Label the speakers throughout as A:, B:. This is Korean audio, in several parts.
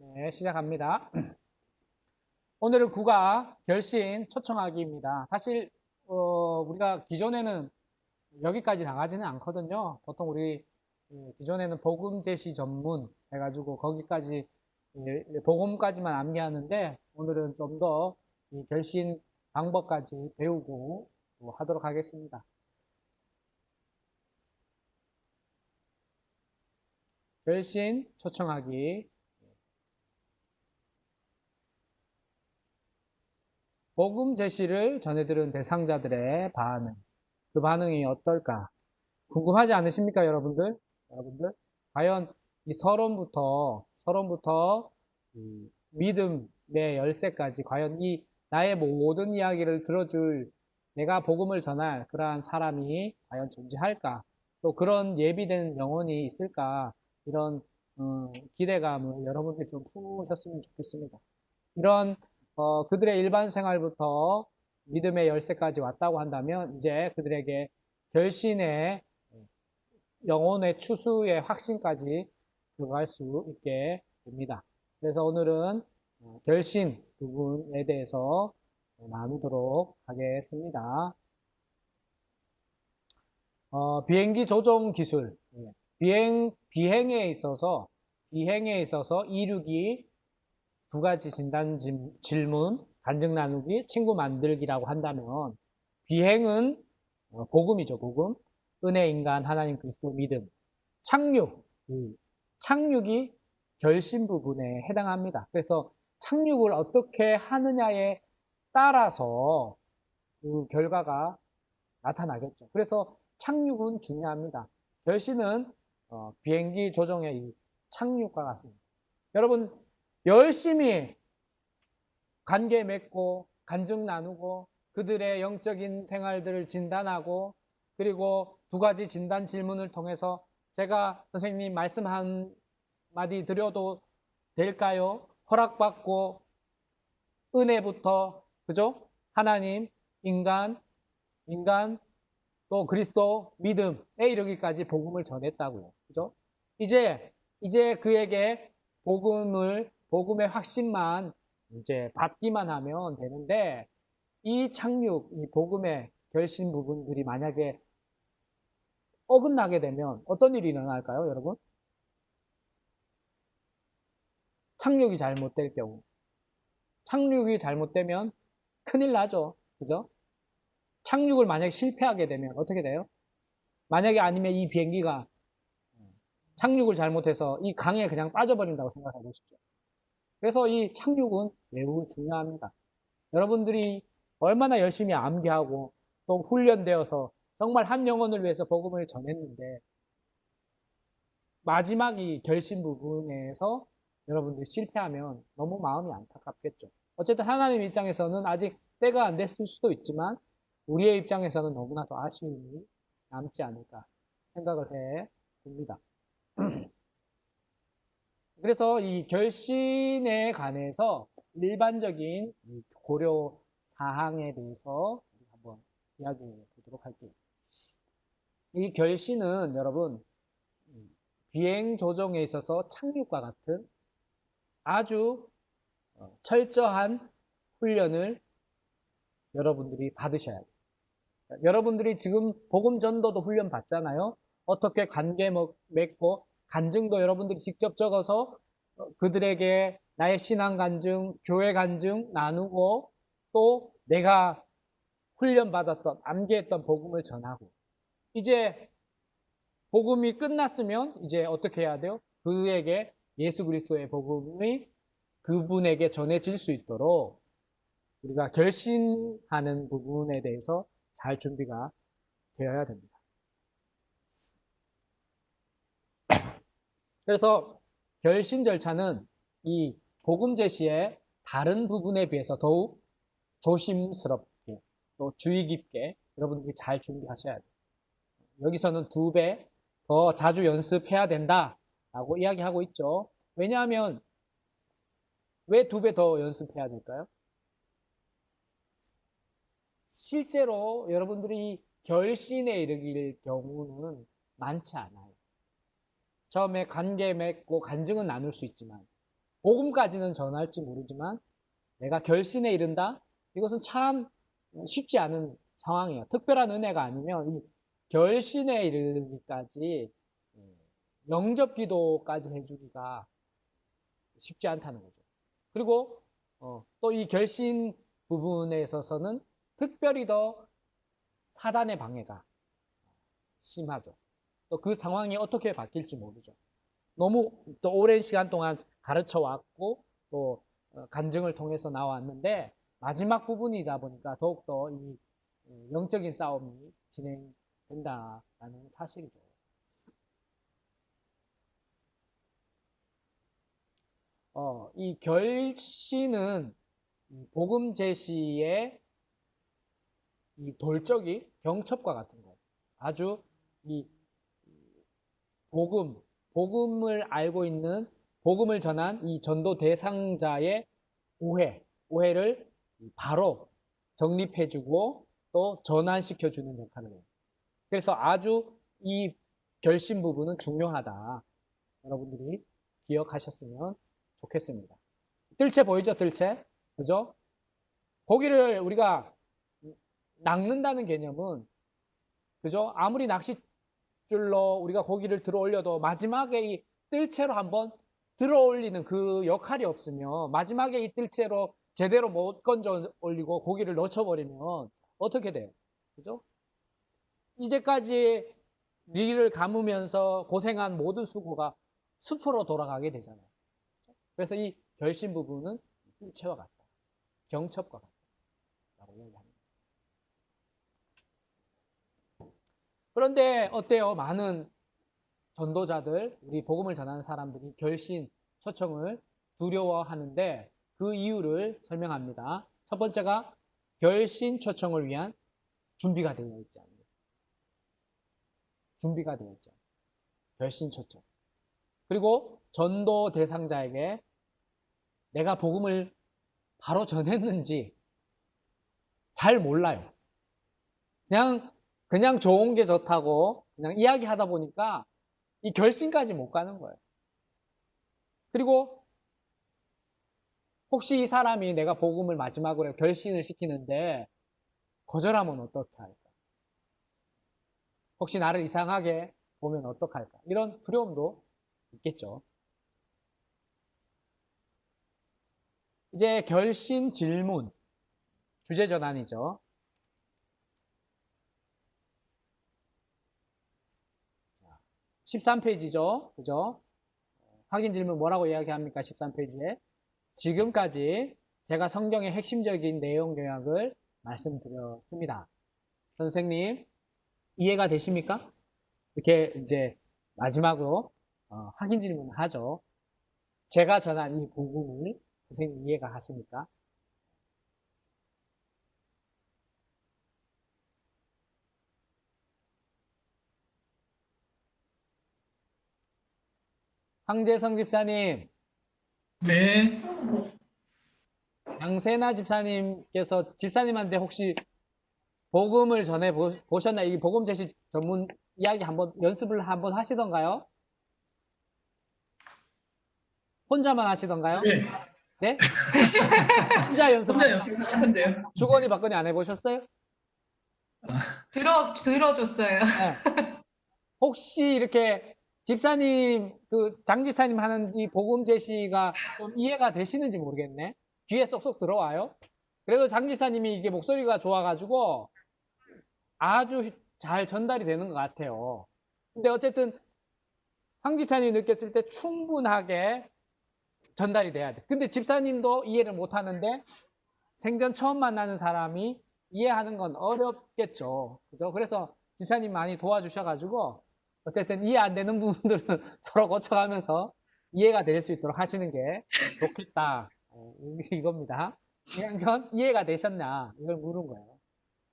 A: 네, 시작합니다. 오늘은 국어 결신 초청하기입니다. 사실 우리가 기존에는 여기까지 나가지는 않거든요. 보통 우리 기존에는 복음 제시 전문 해가지고 거기까지 복음까지만 암기하는데 오늘은 좀 더 결신 방법까지 배우고 하도록 하겠습니다. 결신 초청하기. 복음 제시를 전해들은 대상자들의 반응. 그 반응이 어떨까? 궁금하지 않으십니까, 여러분들? 여러분들? 과연 이 서론부터 이 믿음의 열쇠까지 과연 이 나의 모든 이야기를 들어줄 내가 복음을 전할 그러한 사람이 과연 존재할까? 또 그런 예비된 영혼이 있을까? 이런 기대감을 여러분들이 좀 품으셨으면 좋겠습니다. 이런 그들의 일반 생활부터 믿음의 열쇠까지 왔다고 한다면 이제 그들에게 결신의 영혼의 추수의 확신까지 들어갈 수 있게 됩니다. 그래서 오늘은 결신 부분에 대해서 나누도록 하겠습니다. 비행기 조종 기술, 비행에 있어서 이륙이 두 가지 진단 질문, 간증 나누기, 친구 만들기라고 한다면 비행은 복음이죠, 복음. 은혜, 인간, 하나님, 그리스도, 믿음. 착륙이 결심 부분에 해당합니다. 그래서 착륙을 어떻게 하느냐에 따라서 그 결과가 나타나겠죠. 그래서 착륙은 중요합니다. 결심은 비행기 조종의 이 착륙과 같습니다. 여러분 열심히 관계 맺고 간증 나누고 그들의 영적인 생활들을 진단하고 그리고 두 가지 진단 질문을 통해서 제가 선생님 말씀 한 마디 드려도 될까요? 허락받고 은혜부터 그죠? 하나님, 인간 또 그리스도 믿음에 이르기까지 복음을 전했다고요. 그죠? 이제 그에게 복음의 확신만 이제 받기만 하면 되는데 이 착륙, 이 복음의 결신 부분들이 만약에 어긋나게 되면 어떤 일이 일어날까요, 여러분? 착륙이 잘못될 경우. 착륙이 잘못되면 큰일 나죠. 그죠? 착륙을 만약에 실패하게 되면 어떻게 돼요? 만약에 아니면 이 비행기가 착륙을 잘못해서 이 강에 그냥 빠져버린다고 생각해 보십시오. 그래서 이 착륙은 매우 중요합니다. 여러분들이 얼마나 열심히 암기하고 또 훈련되어서 정말 한 영혼을 위해서 복음을 전했는데 마지막 이 결심 부분에서 여러분들이 실패하면 너무 마음이 안타깝겠죠. 어쨌든 하나님 입장에서는 아직 때가 안 됐을 수도 있지만 우리의 입장에서는 너무나 더 아쉬움이 남지 않을까 생각을 해 봅니다. 그래서 이 결신에 관해서 일반적인 고려 사항에 대해서 한번 이야기해 보도록 할게요. 이 결신은 여러분 비행 조종에 있어서 착륙과 같은 아주 철저한 훈련을 여러분들이 받으셔야 돼요. 여러분들이 지금 복음 전도도 훈련 받잖아요. 어떻게 관계 맺고 간증도 여러분들이 직접 적어서 그들에게 나의 신앙 간증, 교회 간증 나누고 또 내가 훈련받았던 암기했던 복음을 전하고 이제 복음이 끝났으면 이제 어떻게 해야 돼요? 그에게 예수 그리스도의 복음이 그분에게 전해질 수 있도록 우리가 결신하는 부분에 대해서 잘 준비가 되어야 됩니다. 그래서 결신 절차는 이 복음 제시의 다른 부분에 비해서 더욱 조심스럽게 또 주의 깊게 여러분들이 잘 준비하셔야 돼요. 여기서는 2배 더 자주 연습해야 된다라고 이야기하고 있죠. 왜냐하면 왜 2배 더 연습해야 될까요? 실제로 여러분들이 결신에 이르길 경우는 많지 않아요. 처음에 관계 맺고 간증은 나눌 수 있지만 복음까지는 전할지 모르지만 내가 결신에 이른다? 이것은 참 쉽지 않은 상황이에요. 특별한 은혜가 아니면 이 결신에 이르기까지 영접 기도까지 해주기가 쉽지 않다는 거죠. 그리고 또 이 결신 부분에 있어서는 특별히 더 사단의 방해가 심하죠. 또 그 상황이 어떻게 바뀔지 모르죠. 너무 또 오랜 시간 동안 가르쳐 왔고 또 간증을 통해서 나왔는데 마지막 부분이다 보니까 더욱더 이 영적인 싸움이 진행된다라는 사실이죠. 이 결신은 복음 제시의 이 돌적이 경첩과 같은 거예요. 아주 이 복음을 알고 있는 복음을 전한 이 전도 대상자의 오해를 바로 정립해주고 또 전환시켜주는 역할을 해요. 그래서 아주 이 결심 부분은 중요하다. 여러분들이 기억하셨으면 좋겠습니다. 뜰채 보이죠? 뜰채. 그죠? 고기를 우리가 낚는다는 개념은 그죠? 아무리 낚싯줄로 우리가 고기를 들어 올려도 마지막에 이 뜰채로 한번 들어 올리는 그 역할이 없으면 마지막에 이 뜰채로 제대로 못 건져 올리고 고기를 놓쳐버리면 어떻게 돼요? 그죠? 이제까지 리를 감으면서 고생한 모든 수고가 숲으로 돌아가게 되잖아요. 그래서 이 결심 부분은 뜰채와 같다. 경첩과 같다라고 이야기합니다. 그런데 어때요? 많은 전도자들, 우리 복음을 전하는 사람들이 결신 초청을 두려워하는데 그 이유를 설명합니다. 첫 번째가 결신 초청을 위한 준비가 되어 있지 않습니다. 준비가 되어 있죠. 결신 초청. 그리고 전도 대상자에게 내가 복음을 바로 전했는지 잘 몰라요. 그냥 좋은 게 좋다고 그냥 이야기하다 보니까 이 결심까지 못 가는 거예요. 그리고 혹시 이 사람이 내가 복음을 마지막으로 결신을 시키는데 거절하면 어떻게 할까? 혹시 나를 이상하게 보면 어떡할까? 이런 두려움도 있겠죠. 이제 결신 질문, 주제 전환이죠. 13페이지죠. 그죠? 확인 질문 뭐라고 이야기합니까? 13페이지에. 지금까지 제가 성경의 핵심적인 내용 요약을 말씀드렸습니다. 선생님, 이해가 되십니까? 이렇게 이제 마지막으로 확인 질문을 하죠. 제가 전한 이 복음을 선생님 이해가 하십니까? 황재성 집사님,
B: 네,
A: 장세나 집사님께서 집사님한테 혹시 복음을 전해 보셨나요? 이 복음 제시 전문 이야기 한번 연습을 한번 하시던가요? 혼자만 하시던가요?
B: 네.
A: 네? 혼자
B: 혼자
A: 연습하시던가요?
B: 옆에서 하는데요.
A: 주거니 받거니 안 해보셨어요?
B: 아,
C: 들어줬어요.
A: 네. 혹시 이렇게 집사님, 장 집사님 하는 이 복음 제시가 좀 이해가 되시는지 모르겠네. 귀에 쏙쏙 들어와요. 그래도 장 집사님이 이게 목소리가 좋아가지고 아주 잘 전달이 되는 것 같아요. 근데 어쨌든 황 집사님이 느꼈을 때 충분하게 전달이 돼야 돼. 근데 집사님도 이해를 못 하는데 생전 처음 만나는 사람이 이해하는 건 어렵겠죠. 그죠? 그래서 집사님 많이 도와주셔가지고 어쨌든 이해 안 되는 부분들은 서로 고쳐가면서 이해가 될 수 있도록 하시는 게 좋겠다. 이겁니다. 그냥 이해가 되셨냐 이걸 물은 거예요.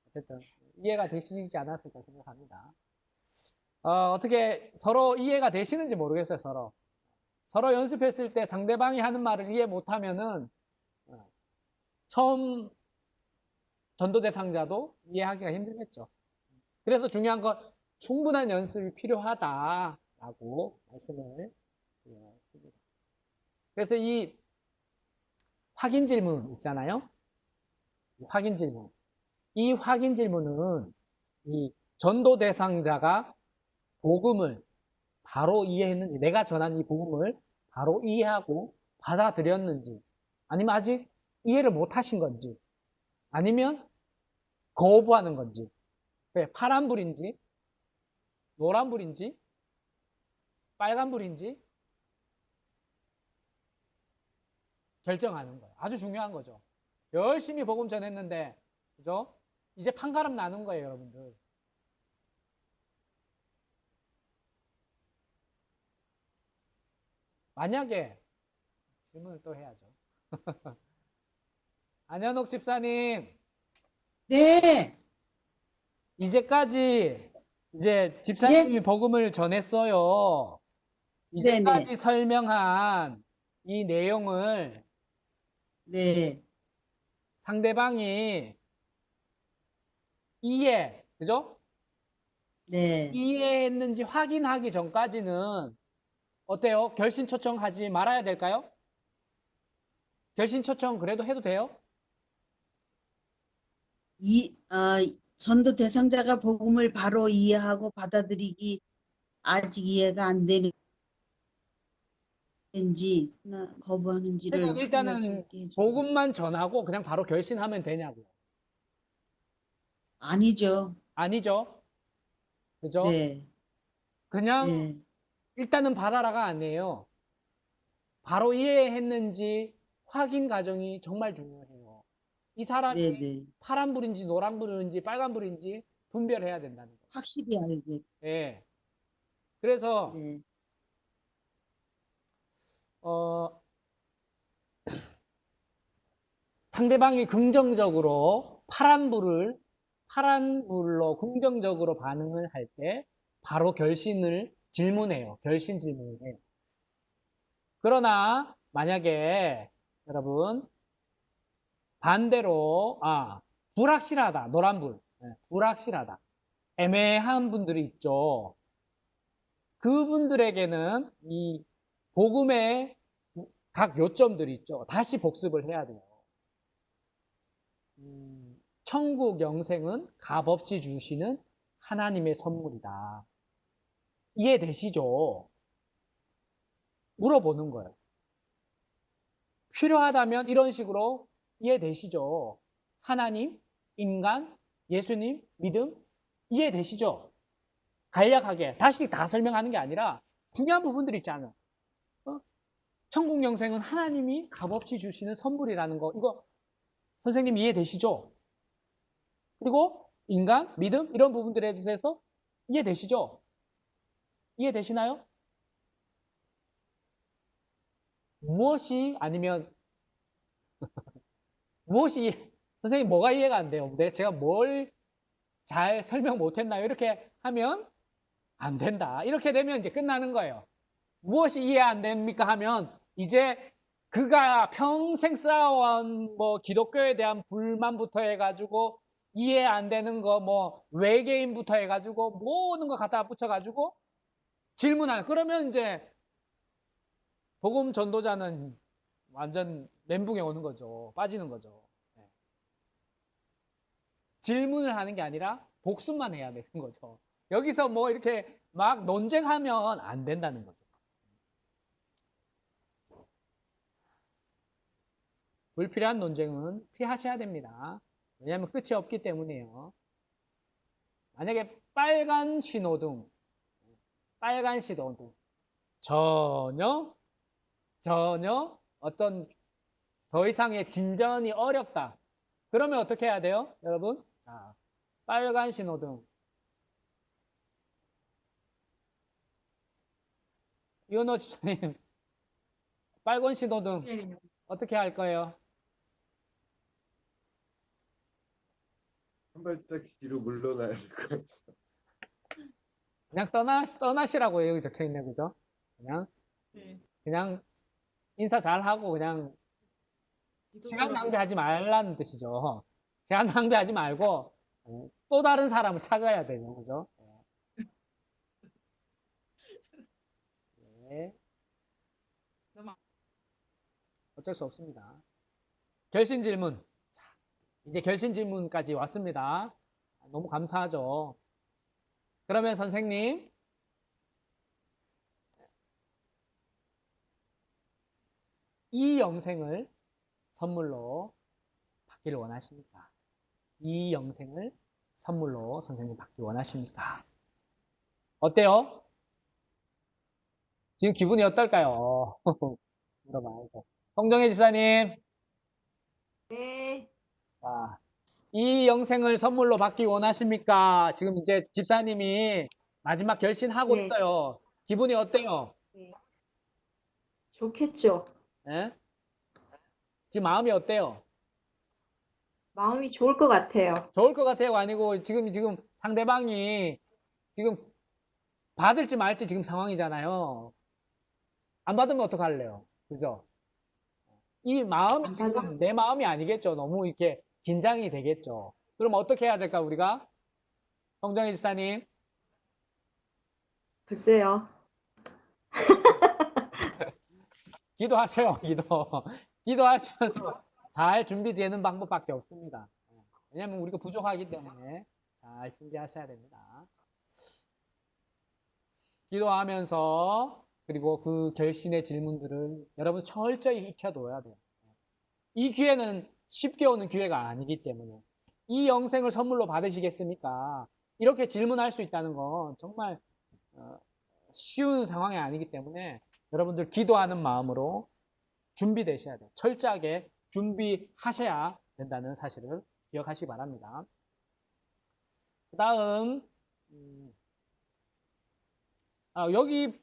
A: 어쨌든 이해가 되시지 않았을까 생각합니다. 어떻게 서로 이해가 되시는지 모르겠어요. 서로 연습했을 때 상대방이 하는 말을 이해 못하면은 처음 전도 대상자도 이해하기가 힘들겠죠. 그래서 중요한 건 충분한 연습이 필요하다라고 말씀을 드렸습니다. 그래서 이 확인 질문 있잖아요. 확인 질문. 이 확인 질문은 이 전도 대상자가 복음을 바로 이해했는지, 내가 전한 이 복음을 바로 이해하고 받아들였는지, 아니면 아직 이해를 못 하신 건지, 아니면 거부하는 건지, 파란불인지, 노란불인지, 빨간불인지 결정하는 거예요. 아주 중요한 거죠. 열심히 복음 전했는데, 그죠? 이제 판가름 나는 거예요, 여러분들. 만약에, 질문을 또 해야죠. 안현옥 집사님,
C: 네,
A: 이제 집사님이 복음을 전했어요. 이제까지
C: 네네,
A: 설명한 이 내용을
C: 네,
A: 상대방이 그죠?
C: 네.
A: 이해했는지 확인하기 전까지는 어때요? 결신 초청하지 말아야 될까요? 결신 초청 그래도 해도 돼요?
C: 전도 대상자가 복음을 바로 이해하고 받아들이기 아직 이해가 안 되는지, 거부하는지를
A: 그래도
C: 확인할 수
A: 일단은
C: 있게 해줘요.
A: 복음만 전하고 그냥 바로 결신하면 되냐고요?
C: 아니죠.
A: 아니죠. 그죠?
C: 네,
A: 그냥
C: 네,
A: 일단은 받아라가 아니에요. 바로 이해했는지 확인 과정이 정말 중요해요. 이 사람이
C: 네, 네.
A: 파란불인지 노란불인지 빨간불인지 분별해야 된다는 거예요.
C: 확실히 알게.
A: 예. 그래서
C: 네,
A: 어, 상대방이 긍정적으로 파란불로 긍정적으로 반응을 할 때 바로 결신을 질문해요. 결신 질문을 해요. 그러나 만약에 여러분 반대로 불확실하다. 노란불. 불확실하다. 애매한 분들이 있죠. 그분들에게는 이 복음의 각 요점들이 있죠. 다시 복습을 해야 돼요. 천국 영생은 값없이 주시는 하나님의 선물이다. 이해되시죠? 물어보는 거예요. 필요하다면 이런 식으로 이해되시죠? 하나님, 인간, 예수님, 믿음 이해되시죠? 간략하게 다시 다 설명하는 게 아니라 중요한 부분들이 있잖아. 천국 영생은 하나님이 값없이 주시는 선물이라는 거 이거 선생님 이해되시죠? 그리고 인간, 믿음 이런 부분들에 대해서 이해되시죠? 이해되시나요? 무엇이 아니면 무엇이 선생님 뭐가 이해가 안 돼요? 제가 뭘 잘 설명 못했나요? 이렇게 하면 안 된다. 이렇게 되면 이제 끝나는 거예요. 무엇이 이해 안 됩니까? 하면 이제 그가 평생 쌓아온 뭐 기독교에 대한 불만부터 해가지고 이해 안 되는 거 뭐 외계인부터 해가지고 모든 거 갖다 붙여가지고 질문하는 그러면 이제 복음 전도자는 완전 멘붕에 오는 거죠. 빠지는 거죠. 네. 질문을 하는 게 아니라 복습만 해야 되는 거죠. 여기서 뭐 이렇게 막 논쟁하면 안 된다는 거죠. 불필요한 논쟁은 피하셔야 됩니다. 왜냐하면 끝이 없기 때문이에요. 만약에 빨간 신호등 전혀 어떤 더 이상의 진전이 어렵다. 그러면 어떻게 해야 돼요? 여러분? 자, 빨간 신호등. 이현호 집사님, 빨간 신호등 어떻게 할 거예요?
D: 한 발짝 뒤로 물러나야 될 것 같아요.
A: 그냥 떠나시라고 여기 적혀 있네, 그죠? 그냥 인사 잘 하고 그냥 시간 낭비하지 말라는 뜻이죠. 시간 낭비하지 말고 또 다른 사람을 찾아야 되죠, 그죠? 네. 어쩔 수 없습니다. 결신 질문. 자, 이제 결신 질문까지 왔습니다. 너무 감사하죠. 그러면 선생님, 이 영생을 선물로 받기를 원하십니까? 이 영생을 선물로 선생님 받기 원하십니까? 어때요? 지금 기분이 어떨까요? 물어봐야죠. 홍정혜 지사님.
E: 네,
A: 자, 이 영생을 선물로 받기 원하십니까? 지금 이제 집사님이 마지막 결신하고
E: 네.
A: 있어요. 기분이 어때요?
E: 좋겠죠.
A: 예? 지금 마음이 어때요?
E: 마음이 좋을 것 같아요.
A: 좋을 것 같아요? 아니고 지금 상대방이 지금 받을지 말지 지금 상황이잖아요. 안 받으면 어떡할래요? 그죠? 이 마음이
E: 안
A: 지금
E: 받으면-
A: 내 마음이 아니겠죠. 너무 이렇게 긴장이 되겠죠. 그럼 어떻게 해야 될까, 우리가? 성정희 지사님.
E: 글쎄요.
A: 기도하세요, 기도. 기도하시면서 잘 준비되는 방법밖에 없습니다. 왜냐하면 우리가 부족하기 때문에 잘 준비하셔야 됩니다. 기도하면서 그리고 그 결신의 질문들을 여러분 철저히 익혀둬야 돼요. 이 기회는 쉽게 오는 기회가 아니기 때문에 이 영생을 선물로 받으시겠습니까? 이렇게 질문할 수 있다는 건 정말 쉬운 상황이 아니기 때문에 여러분들 기도하는 마음으로 준비되셔야 돼요. 철저하게 준비하셔야 된다는 사실을 기억하시기 바랍니다. 그 다음 여기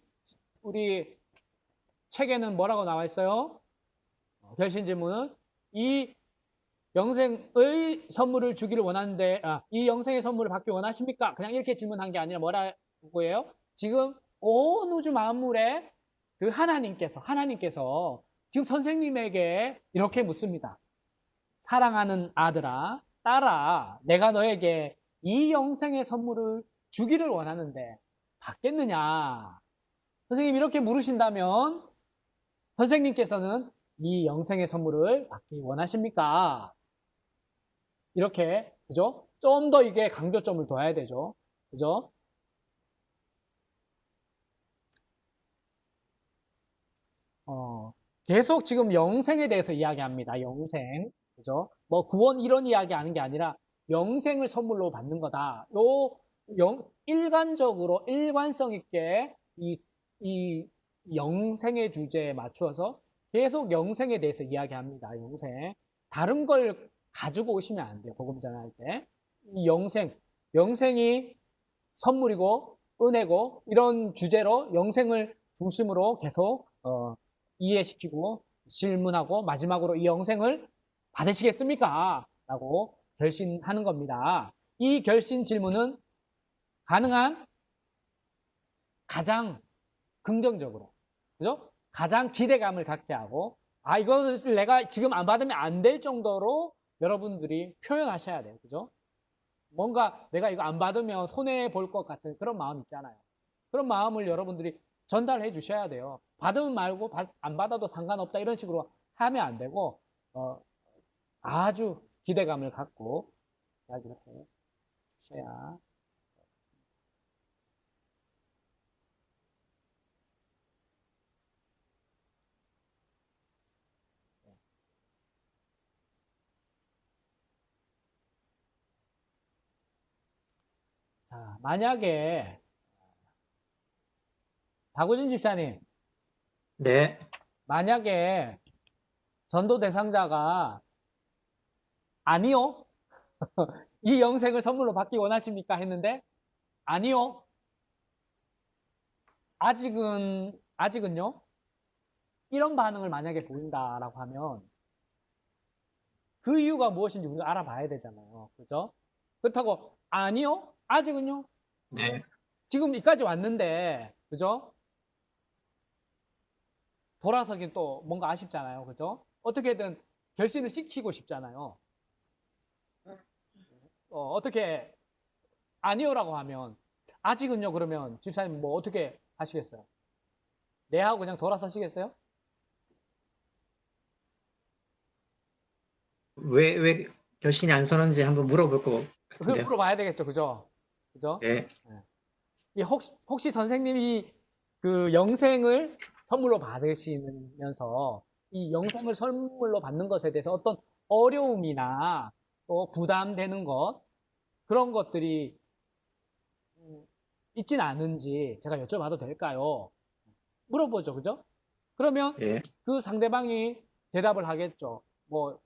A: 우리 책에는 뭐라고 나와 있어요? 결신 질문은 이 영생의 선물을 주기를 원하는데 이 영생의 선물을 받기 원하십니까? 그냥 이렇게 질문한 게 아니라 뭐라고 해요? 지금 온 우주 만물에 그 하나님께서 지금 선생님에게 이렇게 묻습니다. 사랑하는 아들아, 딸아, 내가 너에게 이 영생의 선물을 주기를 원하는데 받겠느냐? 선생님이 이렇게 물으신다면 선생님께서는 이 영생의 선물을 받기 원하십니까? 이렇게, 그죠? 좀 더 이게 강조점을 둬야 되죠. 그죠? 계속 지금 영생에 대해서 이야기합니다. 영생. 그죠? 뭐 구원 이런 이야기 하는 게 아니라 영생을 선물로 받는 거다. 일관적으로 일관성 있게 이 영생의 주제에 맞추어서 계속 영생에 대해서 이야기합니다. 영생. 다른 걸 가지고 오시면 안 돼요. 복음 전할 때. 이 영생이 선물이고 은혜고 이런 주제로 영생을 중심으로 계속 이해시키고 질문하고 마지막으로 이 영생을 받으시겠습니까? 라고 결신하는 겁니다. 이 결신 질문은 가능한 가장 긍정적으로, 그죠? 가장 기대감을 갖게 하고, 이것을 내가 지금 안 받으면 안 될 정도로 여러분들이 표현하셔야 돼요. 그죠? 뭔가 내가 이거 안 받으면 손해볼 것 같은 그런 마음 있잖아요. 그런 마음을 여러분들이 전달해 주셔야 돼요. 받으면 말고 안 받아도 상관없다 이런 식으로 하면 안 되고 아주 기대감을 갖고 이야기를 해 주셔야 되겠습니다. 자, 만약에 박우진 집사님,
B: 네.
A: 만약에 전도 대상자가 아니요, 이 영생을 선물로 받기 원하십니까? 했는데 아니요, 아직은요, 이런 반응을 만약에 보인다라고 하면 그 이유가 무엇인지 우리가 알아봐야 되잖아요. 그죠? 그렇다고 아니요, 아직은요,
B: 네.
A: 지금 여기까지 왔는데, 그죠? 돌아서긴 또 뭔가 아쉽잖아요. 그죠? 어떻게든 결신을 시키고 싶잖아요. 어떻게 아니요라고 하면 아직은요 그러면 집사님 뭐 어떻게 하시겠어요? 네 하고 그냥 돌아서시겠어요?
B: 왜 여신이 안 서는지 한번 물어볼 것
A: 그
B: 같은데요.
A: 물어봐야 되겠죠, 그죠? 그죠?
B: 네,
A: 이 혹시 선생님이 그 영생을 선물로 받으시면서 이 영생을 선물로 받는 것에 대해서 어떤 어려움이나 또 부담되는 것 그런 것들이 있진 않은지 제가 여쭤봐도 될까요? 물어보죠, 그죠? 그러면
B: 예,
A: 그 상대방이 대답을 하겠죠. 뭐,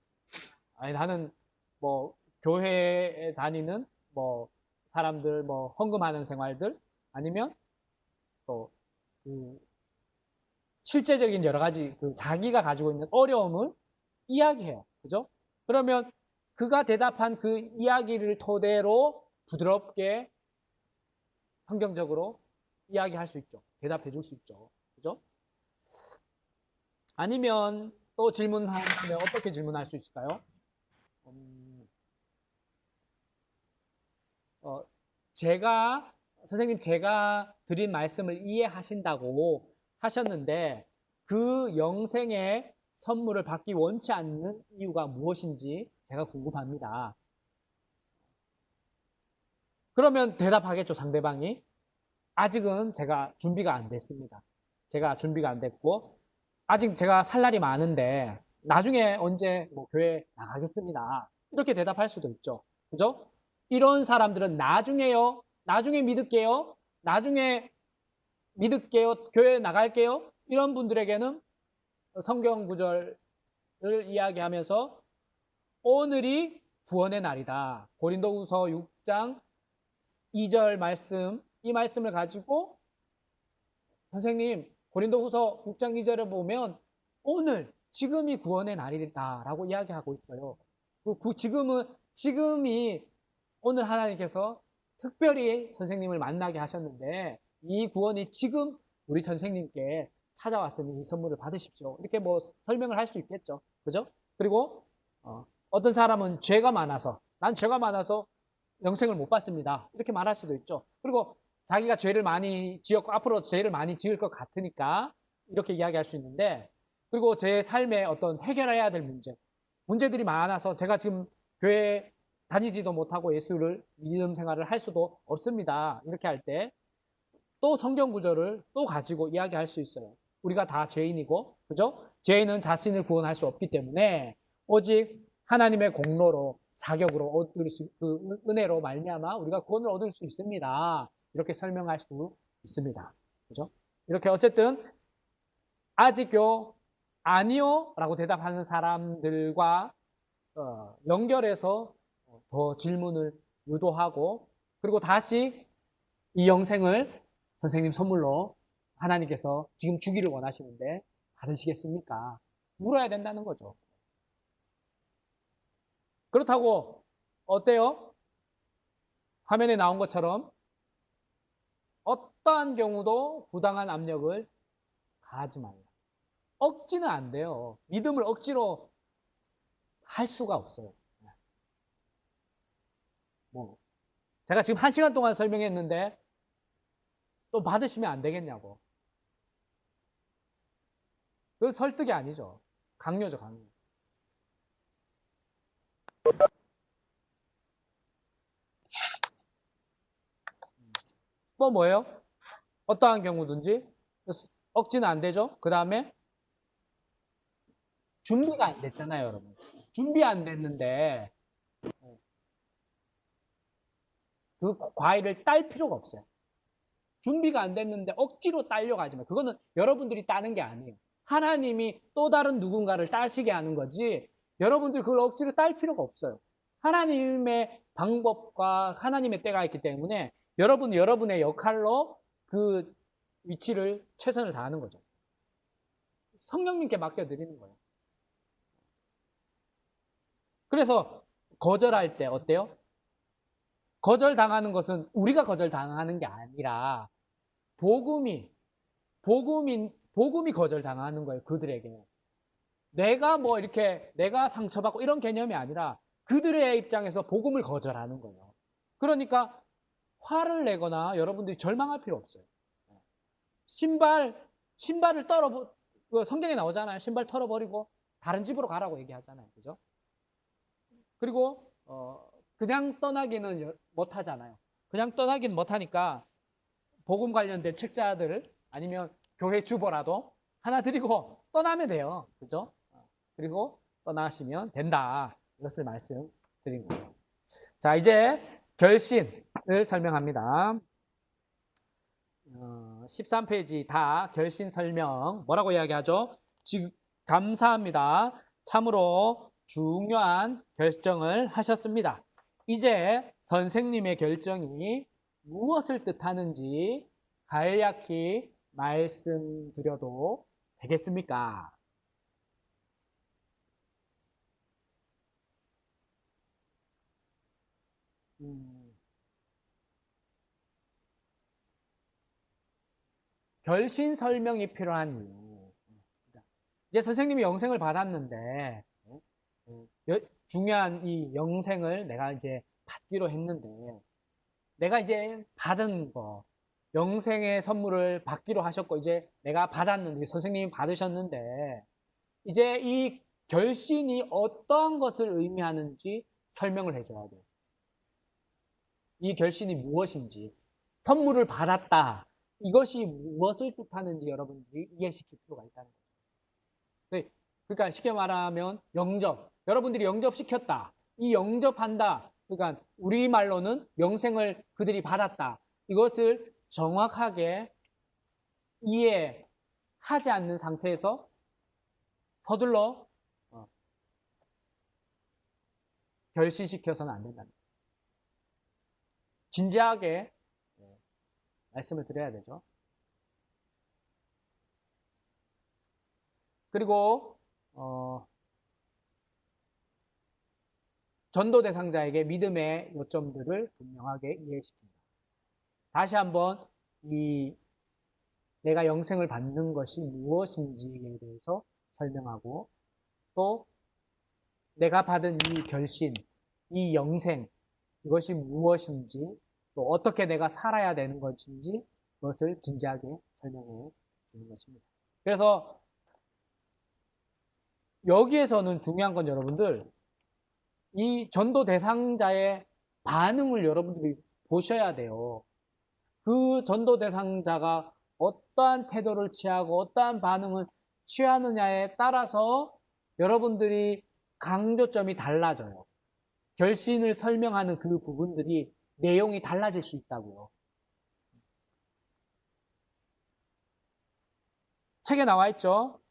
A: 아니, 나는 뭐, 교회에 다니는 뭐, 사람들, 뭐, 헌금하는 생활들, 아니면 또, 그, 실제적인 여러 가지 그 자기가 가지고 있는 어려움을 이야기해요. 그죠? 그러면 그가 대답한 그 이야기를 토대로 부드럽게 성경적으로 이야기할 수 있죠. 대답해 줄 수 있죠. 그죠? 아니면 또 질문하면 어떻게 질문할 수 있을까요? 어, 선생님, 제가 드린 말씀을 이해하신다고 하셨는데, 그 영생의 선물을 받기 원치 않는 이유가 무엇인지 제가 궁금합니다. 그러면 대답하겠죠, 상대방이. 아직은 제가 준비가 안 됐습니다. 제가 준비가 안 됐고, 아직 제가 살 날이 많은데, 나중에 언제 뭐 교회 나가겠습니다. 이렇게 대답할 수도 있죠. 그죠? 이런 사람들은 나중에요, 나중에 믿을게요, 나중에 믿을게요, 교회 나갈게요. 이런 분들에게는 성경 구절을 이야기하면서 오늘이 구원의 날이다. 고린도후서 6장 2절 말씀, 이 말씀을 가지고 선생님, 고린도후서 6장 2절에 보면 오늘, 지금이 구원의 날이다라고 이야기하고 있어요. 지금이 오늘 하나님께서 특별히 선생님을 만나게 하셨는데 이 구원이 지금 우리 선생님께 찾아왔으니 이 선물을 받으십시오. 이렇게 뭐 설명을 할 수 있겠죠. 그죠? 그리고 어떤 사람은 난 죄가 많아서 영생을 못 받습니다. 이렇게 말할 수도 있죠. 그리고 자기가 죄를 많이 지었고 앞으로 죄를 많이 지을 것 같으니까 이렇게 이야기할 수 있는데, 그리고 제 삶에 어떤 해결해야 될 문제들이 많아서 제가 지금 교회 다니지도 못하고 예수를 믿음 생활을 할 수도 없습니다. 이렇게 할 때 또 성경 구절을 또 가지고 이야기할 수 있어요. 우리가 다 죄인이고, 그죠? 죄인은 자신을 구원할 수 없기 때문에 오직 하나님의 공로로 자격으로 얻을 그 은혜로 말미암아 우리가 구원을 얻을 수 있습니다. 이렇게 설명할 수 있습니다. 그죠? 이렇게 어쨌든 아직요, 아니요 라고 대답하는 사람들과 연결해서 더 질문을 유도하고, 그리고 다시 이 영생을 선생님 선물로 하나님께서 지금 주기를 원하시는데 받으시겠습니까? 물어야 된다는 거죠. 그렇다고 어때요? 화면에 나온 것처럼 어떠한 경우도 부당한 압력을 가하지 말라. 억지는 안 돼요. 믿음을 억지로 할 수가 없어요. 뭐 제가 지금 1시간 동안 설명했는데 좀 받으시면 안 되겠냐고. 그건 설득이 아니죠. 강요죠, 강요. 또 뭐예요? 어떠한 경우든지 억지는 안 되죠. 그 다음에 준비가 안 됐잖아요, 여러분. 준비 안 됐는데 그 과일을 딸 필요가 없어요. 준비가 안 됐는데 억지로 따려고 하지 마요. 그거는 여러분들이 따는 게 아니에요. 하나님이 또 다른 누군가를 따시게 하는 거지 여러분들 그걸 억지로 딸 필요가 없어요. 하나님의 방법과 하나님의 때가 있기 때문에 여러분의 역할로 그 위치를 최선을 다하는 거죠. 성령님께 맡겨드리는 거예요. 그래서 거절할 때 어때요? 거절당하는 것은 우리가 거절당하는 게 아니라 복음이 거절당하는 거예요. 그들에게. 내가 상처받고 이런 개념이 아니라 그들의 입장에서 복음을 거절하는 거예요. 그러니까 화를 내거나 여러분들이 절망할 필요 없어요. 신발을 성경에 나오잖아요. 신발 털어버리고 다른 집으로 가라고 얘기하잖아요. 그죠? 그리고 그냥 떠나기는 못 하잖아요. 그냥 떠나기는 못 하니까 복음 관련된 책자들 아니면 교회 주보라도 하나 드리고 떠나면 돼요. 그죠? 그리고 떠나시면 된다. 이것을 말씀드린 거예요. 자, 이제 결신을 설명합니다. 13페이지 다 결신 설명 뭐라고 이야기하죠? 지금 감사합니다. 참으로 중요한 결정을 하셨습니다. 이제 선생님의 결정이 무엇을 뜻하는지 간략히 말씀드려도 되겠습니까? 결신 설명이 필요한 이유. 이제 선생님이 영생을 받았는데 중요한 이 영생을 내가 이제 받기로 했는데 내가 이제 받은 거 영생의 선물을 받기로 하셨고 이제 내가 받았는데 선생님이 받으셨는데 이제 이 결신이 어떠한 것을 의미하는지 설명을 해줘야 돼요. 이 결신이 무엇인지 선물을 받았다. 이것이 무엇을 뜻하는지 여러분들이 이해시킬 필요가 있다는 거죠. 그러니까 쉽게 말하면 영접. 여러분들이 영접시켰다. 이 영접한다. 그러니까 우리말로는 영생을 그들이 받았다. 이것을 정확하게 이해하지 않는 상태에서 서둘러 결신시켜서는 안 된다. 진지하게 말씀을 드려야 되죠. 그리고 전도 대상자에게 믿음의 요점들을 분명하게 이해시킵니다. 다시 한번 내가 영생을 받는 것이 무엇인지에 대해서 설명하고 또 내가 받은 이 결신, 이 영생 이것이 무엇인지 또 어떻게 내가 살아야 되는 것인지 그것을 진지하게 설명해 주는 것입니다. 그래서 여기에서는 중요한 건 여러분들 이 전도 대상자의 반응을 여러분들이 보셔야 돼요. 그 전도 대상자가 어떠한 태도를 취하고 어떠한 반응을 취하느냐에 따라서 여러분들이 강조점이 달라져요. 결신을 설명하는 그 부분들이 내용이 달라질 수 있다고요. 책에 나와 있죠.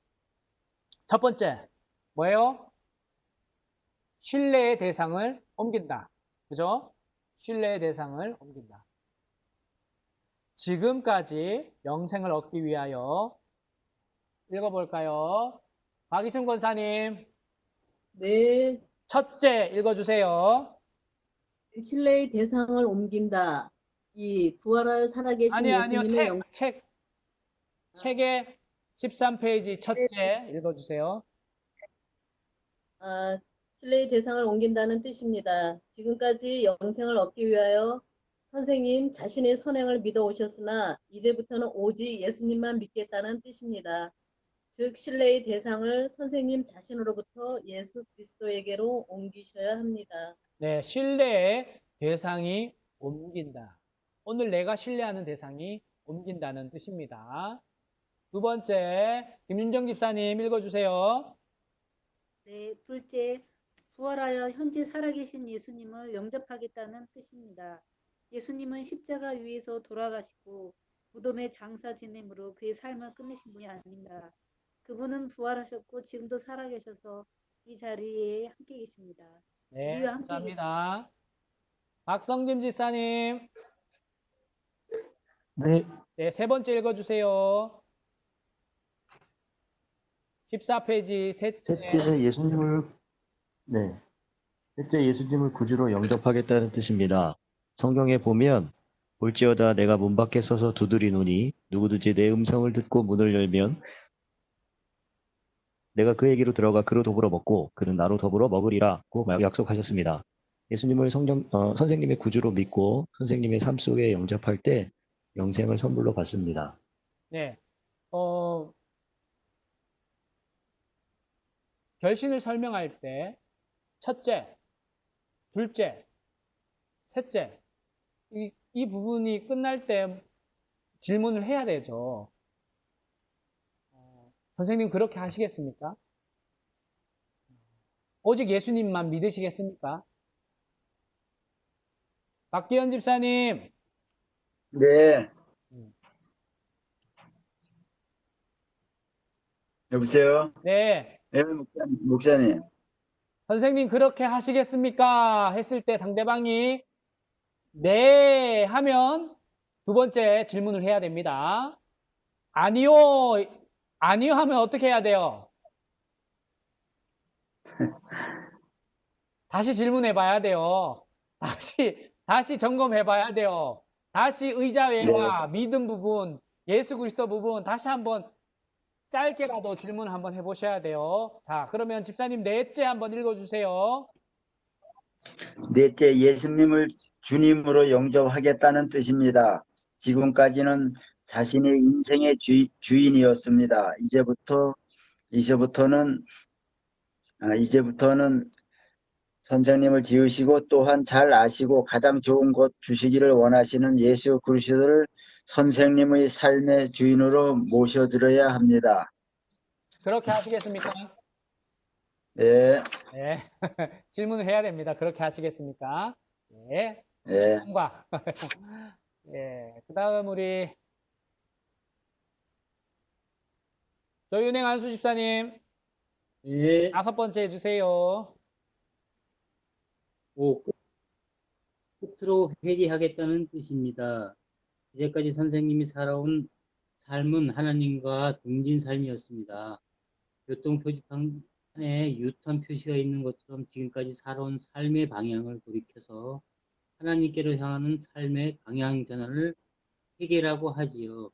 A: 첫 번째 뭐예요? 신뢰의 대상을 옮긴다. 그죠? 신뢰의 대상을 옮긴다. 지금까지 영생을 얻기 위하여 읽어볼까요? 박이승 권사님.
F: 네,
A: 첫째 읽어주세요.
F: 신뢰의 대상을 옮긴다. 이 부활하여 살아계신
A: 아니요.
F: 예수님의
A: 책의 13페이지 첫째 읽어주세요.
F: 신뢰의 대상을 옮긴다는 뜻입니다. 지금까지 영생을 얻기 위하여 선생님 자신의 선행을 믿어 오셨으나 이제부터는 오직 예수님만 믿겠다는 뜻입니다. 즉 신뢰의 대상을 선생님 자신으로부터 예수 그리스도에게로 옮기셔야 합니다.
A: 네, 신뢰의 대상이 옮긴다. 오늘 내가 신뢰하는 대상이 옮긴다는 뜻입니다. 두 번째, 김윤정 집사님 읽어주세요.
G: 네, 둘째, 부활하여 현재 살아계신 예수님을 영접하겠다는 뜻입니다. 예수님은 십자가 위에서 돌아가시고 무덤에 장사 지냄으로 그의 삶을 끝내신 분이 아닙니다. 그분은 부활하셨고 지금도 살아계셔서 이 자리에 함께 계십니다.
A: 네,
G: 우리와 함께
A: 감사합니다. 박성진 집사님.
H: 네,
A: 네, 세 번째 읽어주세요. 14페이지
H: 셋째 예수님을 구주로 영접하겠다는 뜻입니다. 성경에 보면 볼지어다 내가 문 밖에 서서 두드리노니 누구든지 내 음성을 듣고 문을 열면 내가 그에게로 들어가 그로 더불어 먹고 그는 나로 더불어 먹으리라고 약속하셨습니다. 예수님을 선생님의 구주로 믿고 선생님의 삶 속에 영접할 때 영생을 선물로 받습니다.
A: 네, 결신을 설명할 때 첫째, 둘째, 셋째. 이 부분이 끝날 때 질문을 해야 되죠. 선생님 그렇게 하시겠습니까? 오직 예수님만 믿으시겠습니까? 박기현 집사님.
I: 네. 여보세요?
A: 네.
I: 네, 목사님.
A: 선생님 그렇게 하시겠습니까? 했을 때 상대방이 네 하면 두 번째 질문을 해야 됩니다. 아니요. 아니요 하면 어떻게 해야 돼요? 다시 질문해 봐야 돼요. 다시 점검해 봐야 돼요. 다시 의자외와 믿음 부분, 예수 그리스도 부분 다시 한번 짧게라도 질문 한번 해보셔야 돼요. 자, 그러면 집사님 넷째 한번 읽어주세요.
I: 넷째, 예수님을 주님으로 영접하겠다는 뜻입니다. 지금까지는 자신의 인생의 주인이었습니다. 이제부터는 선생님을 지으시고 또한 잘 아시고 가장 좋은 것 주시기를 원하시는 예수 그리스도를 선생님의 삶의 주인으로 모셔드려야 합니다.
A: 그렇게 하시겠습니까?
I: 네.
A: 네. 질문을 해야 됩니다. 그렇게 하시겠습니까? 네.
I: 네.
A: 통과. 예. 그 다음 우리 조윤행 안수 집사님.
J: 예,
A: 다섯 번째 해주세요.
J: 끝으로 회개하겠다는 뜻입니다. 이제까지 선생님이 살아온 삶은 하나님과 동진 삶이었습니다. 교통 표지판에 유턴 표시가 있는 것처럼 지금까지 살아온 삶의 방향을 돌이켜서 하나님께로 향하는 삶의 방향 전환을 회개라고 하지요.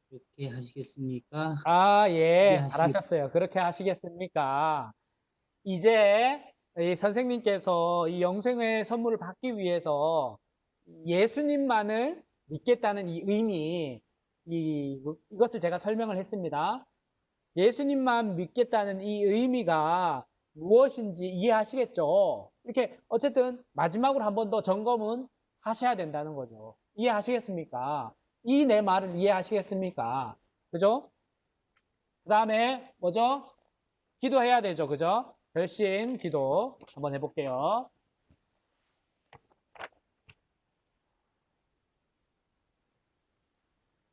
J: 그렇게 하시겠습니까?
A: 아, 예.
J: 네,
A: 잘하셨어요. 그렇게 하시겠습니까? 이제 이 선생님께서 이 영생의 선물을 받기 위해서 예수님만을 믿겠다는 이 의미, 이것을 제가 설명을 했습니다. 예수님만 믿겠다는 이 의미가 무엇인지 이해하시겠죠? 이렇게 어쨌든 마지막으로 한 번 더 점검은 하셔야 된다는 거죠. 이해하시겠습니까? 이 내 말을 이해하시겠습니까? 그죠? 그 다음에 뭐죠? 기도해야 되죠. 그죠? 결신 기도 한번 해볼게요.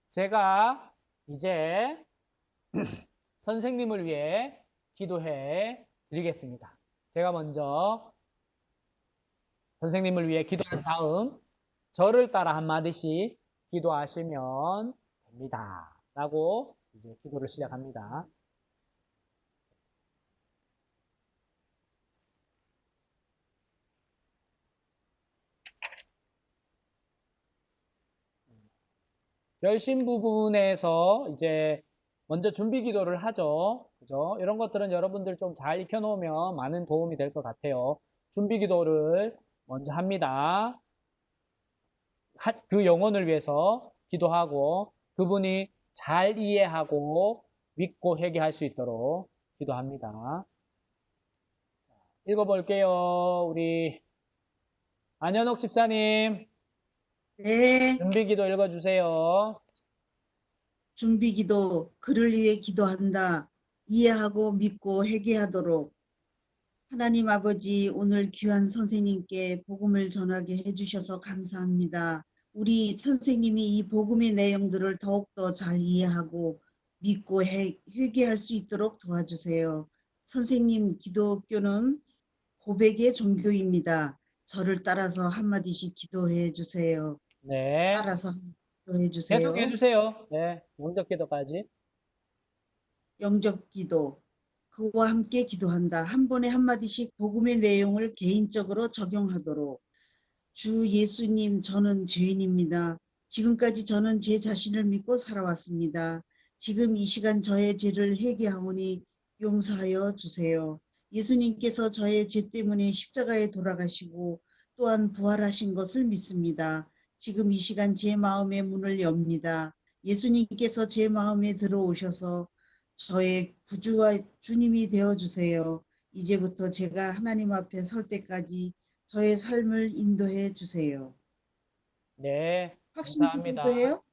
A: 제가 이제 선생님을 위해 기도해 드리겠습니다. 제가 먼저 선생님을 위해 기도한 다음 저를 따라 한마디씩 기도하시면 됩니다. 라고 이제 기도를 시작합니다. 결심 부분에서 이제 먼저 준비 기도를 하죠. 그죠? 이런 것들은 여러분들 좀 잘 익혀놓으면 많은 도움이 될 것 같아요. 준비 기도를 먼저 합니다. 그 영혼을 위해서 기도하고 그분이 잘 이해하고 믿고 회개할 수 있도록 기도합니다. 읽어볼게요. 우리 안현옥 집사님.
C: 네.
A: 준비 기도 읽어주세요.
C: 준비 기도, 그를 위해 기도한다. 이해하고 믿고 회개하도록. 하나님 아버지, 오늘 귀한 선생님께 복음을 전하게 해주셔서 감사합니다. 우리 선생님이 이 복음의 내용들을 더욱더 잘 이해하고 믿고 회개할 수 있도록 도와주세요. 선생님, 기독교는 고백의 종교입니다. 저를 따라서 한마디씩 기도해 주세요.
A: 네.
C: 따라서 기도해 주세요.
A: 계속 해주세요. 네. 영적 기도까지.
C: 영적 기도. 그와 함께 기도한다. 한 번에 한마디씩 복음의 내용을 개인적으로 적용하도록. 주 예수님, 저는 죄인입니다. 지금까지 저는 제 자신을 믿고 살아왔습니다. 지금 이 시간 저의 죄를 회개하오니 용서하여 주세요. 예수님께서 저의 죄 때문에 십자가에 돌아가시고 또한 부활하신 것을 믿습니다. 지금 이 시간 제 마음의 문을 엽니다. 예수님께서 제 마음에 들어오셔서 저의 구주와 주님이 되어주세요. 이제부터 제가 하나님 앞에 설 때까지 저의 삶을 인도해 주세요.
A: 네,
C: 확신
A: 감사합니다.
C: 기도도 해요?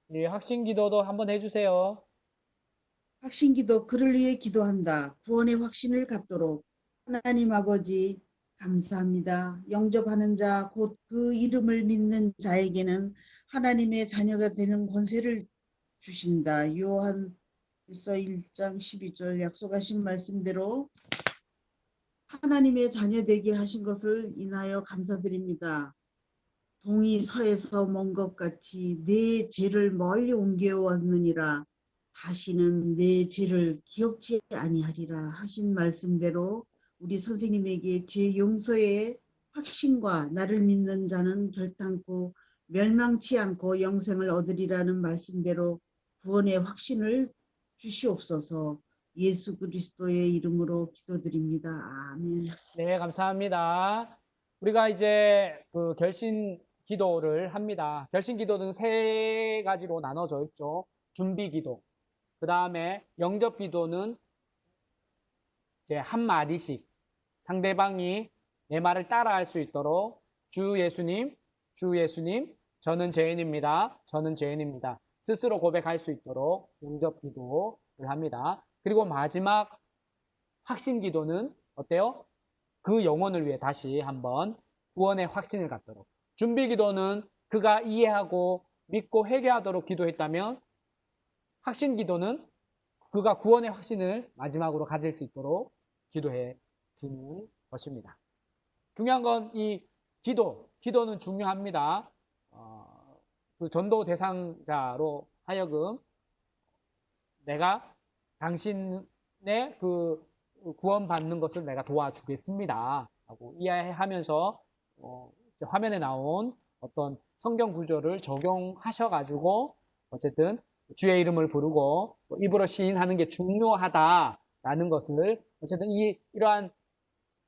A: 네, 확신 기도도 한번 해주세요.
C: 확신 기도, 그를 위해 기도한다. 구원의 확신을 갖도록. 하나님 아버지, 감사합니다. 영접하는 자, 곧 그 이름을 믿는 자에게는 하나님의 자녀가 되는 권세를 주신다. 요한일서 1장 12절 약속하신 말씀대로 하나님의 자녀 되게 하신 것을 인하여 감사드립니다. 동이 서에서 먼 것 같이 내 죄를 멀리 옮겨왔느니라. 다시는 내 죄를 기억지 아니하리라 하신 말씀대로 우리 선생님에게 죄 용서의 확신과 나를 믿는 자는 결단코 멸망치 않고 영생을 얻으리라는 말씀대로 구원의 확신을 주시옵소서. 예수 그리스도의 이름으로 기도드립니다. 아멘.
A: 네, 감사합니다. 우리가 이제 그 결신 기도를 합니다. 결신 기도는 세 가지로 나눠져 있죠. 준비 기도. 그 다음에 영접 기도는 이제 한 마디씩 상대방이 내 말을 따라할 수 있도록 주 예수님, 주 예수님, 저는 죄인입니다. 저는 죄인입니다. 스스로 고백할 수 있도록 영접 기도를 합니다. 그리고 마지막 확신 기도는 어때요? 그 영혼을 위해 다시 한번 구원의 확신을 갖도록. 준비 기도는 그가 이해하고 믿고 회개하도록 기도했다면 확신 기도는 그가 구원의 확신을 마지막으로 가질 수 있도록 기도해 주는 것입니다. 중요한 건 이 기도는 중요합니다. 그 전도 대상자로 하여금 내가 당신의 그 구원받는 것을 내가 도와주겠습니다 하고 이해하면서 화면에 나온 어떤 성경 구절을 적용하셔가지고 어쨌든 주의 이름을 부르고 입으로 시인하는 게 중요하다라는 것을 어쨌든 이러한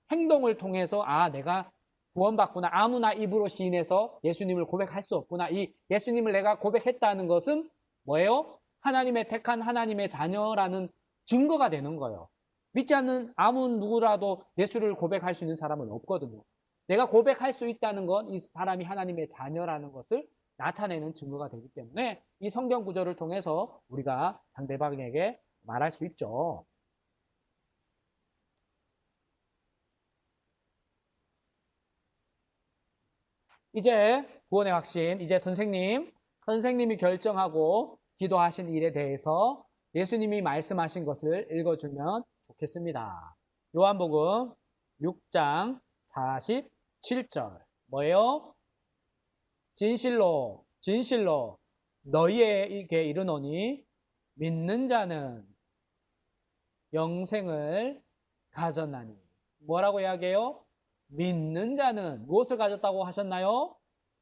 A: 행동을 통해서 내가 구원받구나, 아무나 입으로 시인해서 예수님을 고백할 수 없구나, 이 예수님을 내가 고백했다는 것은 뭐예요? 하나님의 택한 하나님의 자녀라는 증거가 되는 거예요. 믿지 않는 아무 누구라도 예수를 고백할 수 있는 사람은 없거든요. 내가 고백할 수 있다는 건 이 사람이 하나님의 자녀라는 것을 나타내는 증거가 되기 때문에 이 성경 구절을 통해서 우리가 상대방에게 말할 수 있죠. 이제 구원의 확신, 이제 선생님이 결정하고 기도하신 일에 대해서 예수님이 말씀하신 것을 읽어주면 좋겠습니다. 요한복음 6장 47절 뭐예요? 진실로 너희에게 이르노니 믿는 자는 영생을 가졌나니. 뭐라고 이야기해요? 믿는 자는 무엇을 가졌다고 하셨나요?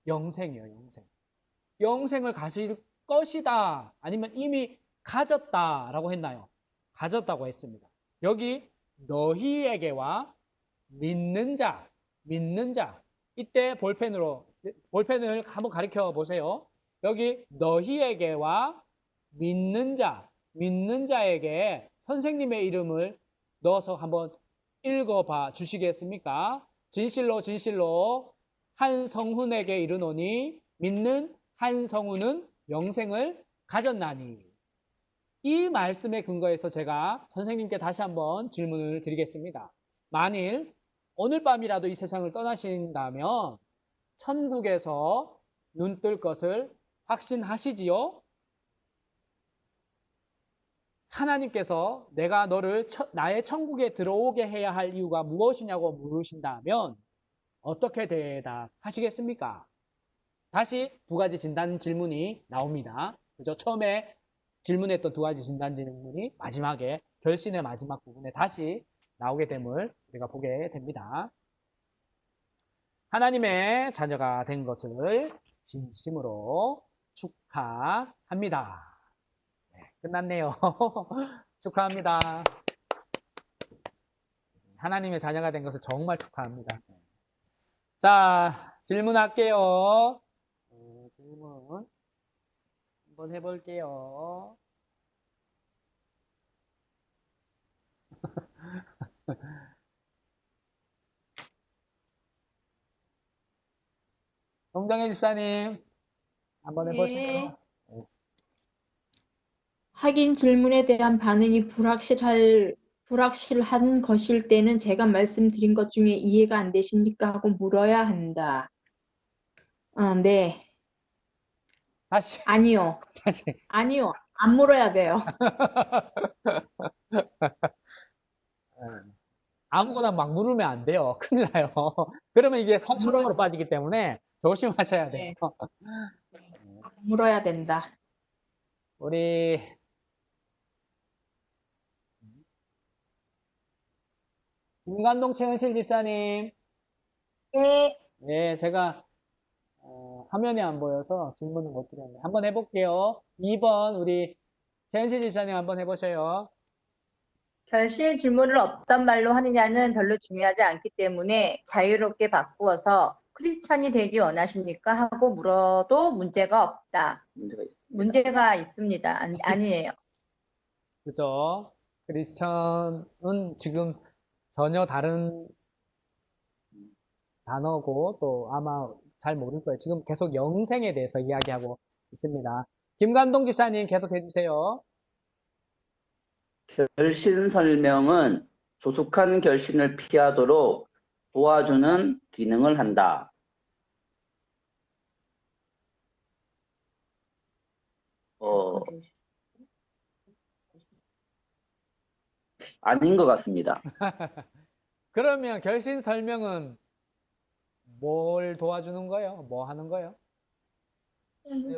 A: 영생이요, 영생. 영생을 가질 것이다. 아니면 이미 가졌다라고 했나요? 가졌다고 했습니다. 여기 너희에게와 믿는 자. 이때 볼펜을 한번 가리켜 보세요. 여기 너희에게와 믿는 자에게 선생님의 이름을 넣어서 한번 읽어봐 주시겠습니까? 진실로 한 성훈에게 이르노니 믿는 한 성훈은 영생을 가졌나니. 이 말씀에 근거해서 제가 선생님께 다시 한번 질문을 드리겠습니다. 만일 오늘 밤이라도 이 세상을 떠나신다면 천국에서 눈 뜰 것을 확신하시지요? 하나님께서 내가 너를 나의 천국에 들어오게 해야 할 이유가 무엇이냐고 물으신다면 어떻게 대답하시겠습니까? 다시 두 가지 진단 질문이 나옵니다. 그죠? 처음에 질문했던 두 가지 진단 질문이 마지막에 결신의 마지막 부분에 다시 나오게 됨을 우리가 보게 됩니다. 하나님의 자녀가 된 것을 진심으로 축하합니다. 네, 끝났네요. 축하합니다. 하나님의 자녀가 된 것을 정말 축하합니다. 자, 질문할게요. 질문 한번 해볼게요. 송정혜 집사님, 한번 해보실까요?
E: 확인 질문에 대한 반응이 불확실한 것일 때는 제가 말씀드린 것 중에 이해가 안 되십니까? 하고 물어야 한다. 네.
A: 다시,
E: 아니요.
A: 다시.
E: 아니요. 안 물어야 돼요.
A: 아무거나 막 물으면 안 돼요. 큰일 나요. 그러면 이게 선천적으로 빠지기 때문에 조심하셔야 돼요.
E: 물어야 된다.
A: 우리 김관동 최은실 집사님.
E: 네.
A: 네, 제가 화면이 안 보여서 질문을 못 드렸네요. 한번 해볼게요. 2번 우리 최은실 집사님 한번 해보세요.
K: 결실 질문을 어떤 말로 하느냐는 별로 중요하지 않기 때문에 자유롭게 바꾸어서 크리스찬이 되기 원하십니까? 하고 물어도 문제가 없다. 문제가 있습니다. 아니에요.
A: 그죠? 크리스천은 지금 전혀 다른 단어고 또 아마 잘 모를 거예요. 지금 계속 영생에 대해서 이야기하고 있습니다. 김관동 집사님 계속 해주세요.
L: 결신 설명은 조숙한 결신을 피하도록 도와주는 기능을 한다. 아닌 것 같습니다.
A: 그러면 결신 설명은 뭘 도와주는 거예요? 뭐 하는 거예요?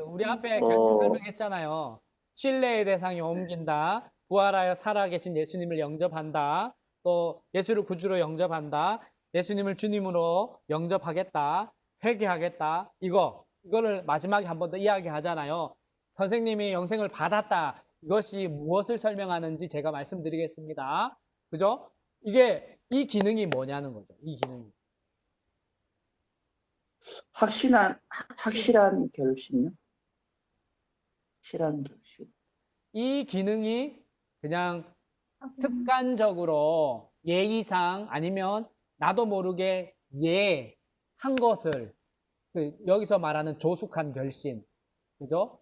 A: 우리 앞에 결신 설명했잖아요. 신뢰의 대상이 옮긴다. 부활하여 살아계신 예수님을 영접한다. 또 예수를 구주로 영접한다. 예수님을 주님으로 영접하겠다. 회개하겠다. 이거를 마지막에 한 번 더 이야기하잖아요. 선생님이 영생을 받았다. 이것이 무엇을 설명하는지 제가 말씀드리겠습니다. 그죠? 이 기능이 뭐냐는 거죠. 이 기능이.
L: 확실한 결심요? 확실한 결심.
A: 이 기능이 그냥 습관적으로 예의상 아니면 나도 모르게 한 것을 여기서 말하는 조숙한 결심, 그죠?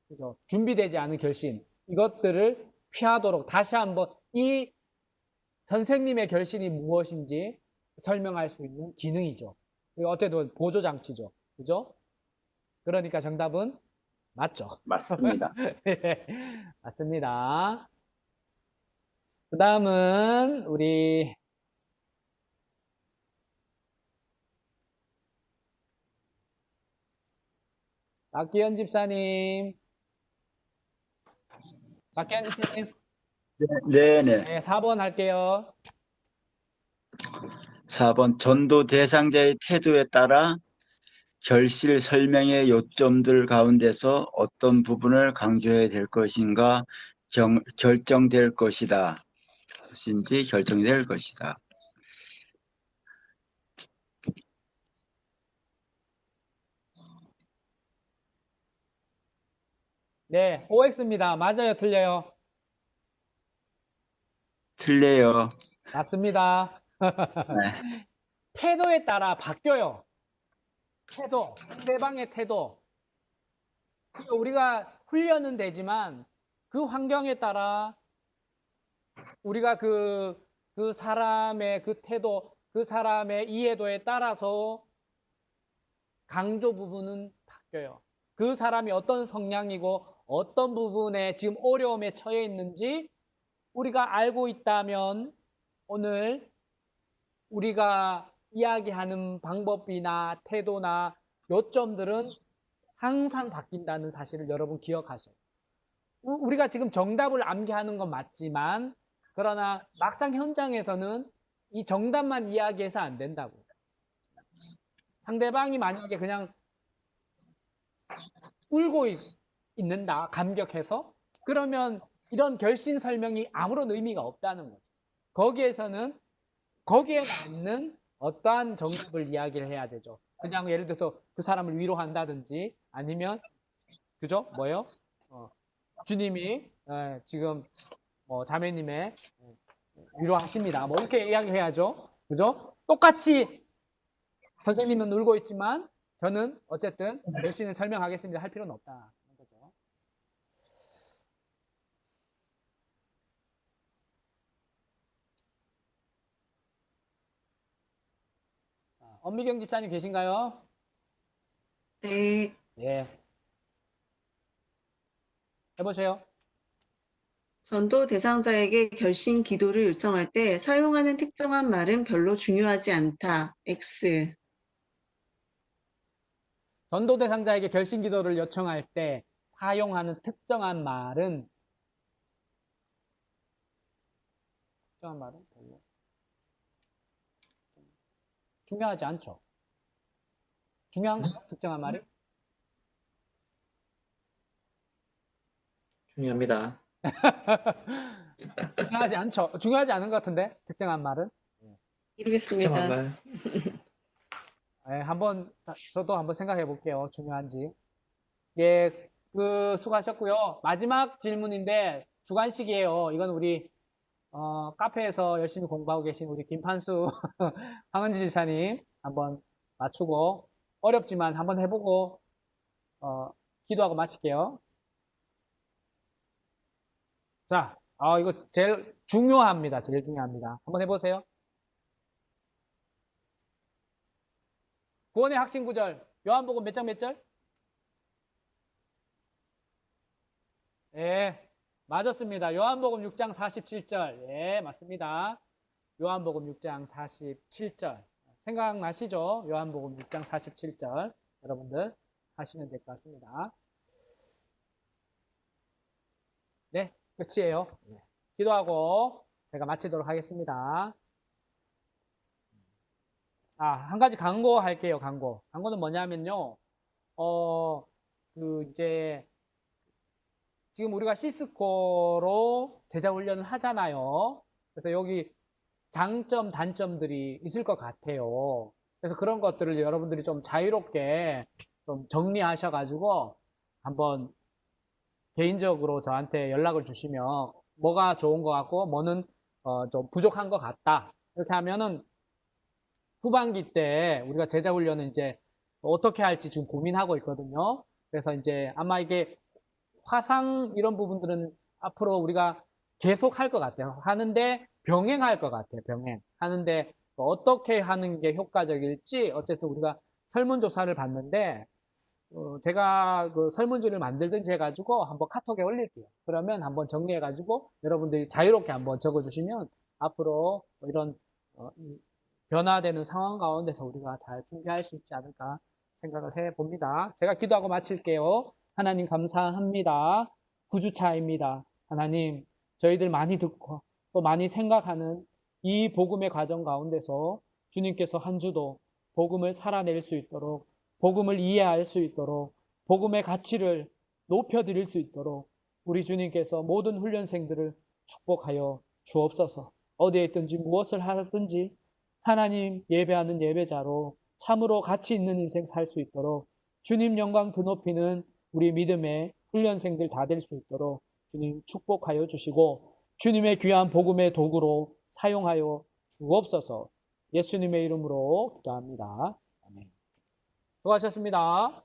A: 그죠? 준비되지 않은 결심, 이것들을 피하도록 다시 한번 이 선생님의 결심이 무엇인지 설명할 수 있는 기능이죠. 어쨌든 보조장치죠. 그죠? 그러니까 정답은 맞죠?
L: 맞습니다.
A: 네, 맞습니다. 그 다음은 우리 박기현 집사님. 박기현 집사님.
I: 네네.
A: 네, 4번 할게요.
I: 4번 전도 대상자의 태도에 따라 결실 설명의 요점들 가운데서 어떤 부분을 강조해야 될 것인가 결정될 것이다. 것인지 결정될 것이다.
A: 네, OX입니다. 맞아요, 틀려요?
I: 틀려요.
A: 맞습니다.
I: 네.
A: 태도에 따라 바뀌어요. 태도, 상대방의 태도. 우리가 훈련은 되지만 그 환경에 따라 우리가 그 사람의 그 태도, 그 사람의 이해도에 따라서 강조 부분은 바뀌어요. 그 사람이 어떤 성향이고 어떤 부분에 지금 어려움에 처해 있는지 우리가 알고 있다면 오늘 우리가 이야기하는 방법이나 태도나 요점들은 항상 바뀐다는 사실을 여러분 기억하셔요. 우리가 지금 정답을 암기하는 건 맞지만 그러나 막상 현장에서는 이 정답만 이야기해서 안 된다고. 상대방이 만약에 그냥 울고 있는다, 감격해서, 그러면 이런 결신 설명이 아무런 의미가 없다는 거죠. 거기에 맞는 어떠한 정답을 이야기를 해야 되죠. 그냥 예를 들어서 그 사람을 위로한다든지 아니면 그죠? 뭐요? 주님이 지금 자매님의 위로하십니다. 뭐 이렇게 이야기해야죠. 그죠? 똑같이 선생님은 울고 있지만 저는 어쨌든 결신을 설명하겠습니다. 할 필요는 없다. 거죠. 엄미경 집사님 계신가요?
M: 네.
A: 예. 해보세요.
M: 전도 대상자에게 결신 기도를 요청할 때 사용하는 특정한 말은 별로 중요하지 않다. X.
A: 전도 대상자에게 결신 기도를 요청할 때 사용하는 특정한 말은 별로 중요하지 않죠. 중요한 거? 특정한 말이?
B: 중요합니다.
A: 중요하지 않죠. 중요하지 않은 것 같은데 특정한 말은?
M: 모르겠습니다.
B: 특정한 말.
A: 네, 저도 한번 생각해 볼게요. 중요한지. 예, 수고하셨고요. 마지막 질문인데 주관식이에요. 이건 우리 카페에서 열심히 공부하고 계신 우리 김판수 황은지 지사님 한번 맞추고 어렵지만 한번 해보고 기도하고 마칠게요. 자, 이거 제일 중요합니다. 제일 중요합니다. 한번 해보세요. 구원의 핵심 구절 요한복음 몇 장 몇 절? 예, 맞았습니다. 요한복음 6장 47절. 예, 맞습니다. 요한복음 6장 47절. 생각나시죠? 요한복음 6장 47절. 여러분들 하시면 될 것 같습니다. 네, 끝이에요. 기도하고 제가 마치도록 하겠습니다. 한 가지 광고할게요. 광고는 뭐냐면요. 이제 지금 우리가 시스코로 제자 훈련을 하잖아요. 그래서 여기 장점, 단점들이 있을 것 같아요. 그래서 그런 것들을 여러분들이 좀 자유롭게 좀 정리하셔가지고 한번 개인적으로 저한테 연락을 주시면 뭐가 좋은 것 같고 뭐는 좀 부족한 것 같다. 이렇게 하면은 후반기 때 우리가 제자 훈련은 이제 어떻게 할지 지금 고민하고 있거든요. 그래서 이제 아마 이게 화상 이런 부분들은 앞으로 우리가 계속 할 것 같아요. 하는데 병행할 것 같아요. 하는데 어떻게 하는 게 효과적일지 어쨌든 우리가 설문조사를 받는데 제가 그 설문지를 만들든지 해가지고 한번 카톡에 올릴게요. 그러면 한번 정리해가지고 여러분들이 자유롭게 한번 적어주시면 앞으로 이런 변화되는 상황 가운데서 우리가 잘 준비할 수 있지 않을까 생각을 해봅니다. 제가 기도하고 마칠게요. 하나님 감사합니다. 9주차입니다. 하나님 저희들 많이 듣고 또 많이 생각하는 이 복음의 과정 가운데서 주님께서 한 주도 복음을 살아낼 수 있도록 복음을 이해할 수 있도록 복음의 가치를 높여드릴 수 있도록 우리 주님께서 모든 훈련생들을 축복하여 주옵소서. 어디에 있든지 무엇을 하든지 하나님 예배하는 예배자로 참으로 가치 있는 인생 살 수 있도록 주님 영광 드높이는 우리 믿음의 훈련생들 다 될 수 있도록 주님 축복하여 주시고 주님의 귀한 복음의 도구로 사용하여 주옵소서. 예수님의 이름으로 기도합니다. 아멘. 수고하셨습니다.